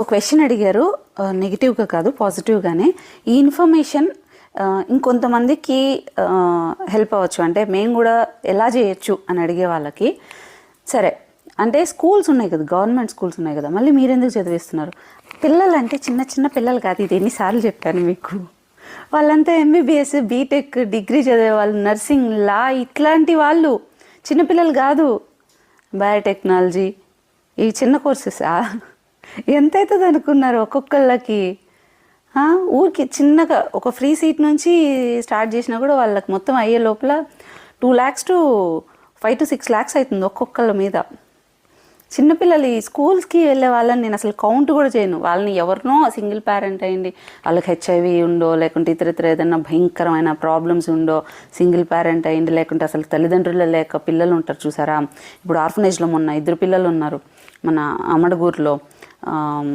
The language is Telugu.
ఒక క్వశ్చన్ అడిగారు, నెగిటివ్గా కాదు పాజిటివ్గానే. ఈ ఇన్ఫర్మేషన్ ఇంకొంతమందికి హెల్ప్ అవ్వచ్చు, అంటే మేము కూడా ఎలా చేయొచ్చు అని అడిగే వాళ్ళకి. సరే, అంటే స్కూల్స్ ఉన్నాయి కదా, గవర్నమెంట్ స్కూల్స్ ఉన్నాయి కదా, మళ్ళీ మీరెందుకు చదివిస్తున్నారు? పిల్లలు అంటే చిన్న చిన్న పిల్లలు కాదు, ఇది ఎన్నిసార్లు చెప్పాను మీకు. వాళ్ళంతా ఎంబీబీఎస్, బీటెక్, డిగ్రీ చదివే వాళ్ళు, నర్సింగ్, లా, ఇట్లాంటి వాళ్ళు చిన్నపిల్లలు కాదు. బయోటెక్నాలజీ, ఈ చిన్న కోర్సెసా? ఎంత అవుతుంది అనుకున్నారు ఒక్కొక్కళ్ళకి? ఊరికి చిన్నగా ఒక ఫ్రీ సీట్ నుంచి స్టార్ట్ చేసినా కూడా వాళ్ళకి మొత్తం అయ్యే లోపల 2 lakhs to 5 to 6 lakhs అవుతుంది ఒక్కొక్కళ్ళ మీద. చిన్నపిల్లలు ఈ స్కూల్స్కి వెళ్ళే వాళ్ళని నేను అసలు కౌంట్ కూడా చేయను. వాళ్ళని ఎవరినో సింగిల్ పేరెంట్ అయ్యింది, వాళ్ళకి హెచ్ఐవి ఉందో, లేకుంటే ఇతర ఏదైనా భయంకరమైన ప్రాబ్లమ్స్ ఉందో, సింగిల్ పేరెంట్ అయ్యింది, లేకుంటే అసలు తల్లిదండ్రులు లేక పిల్లలు ఉంటారు చూసారా. ఇప్పుడు ఆర్ఫనేజ్లో మొన్న 2 పిల్లలు ఉన్నారు మన అమడగూరులో.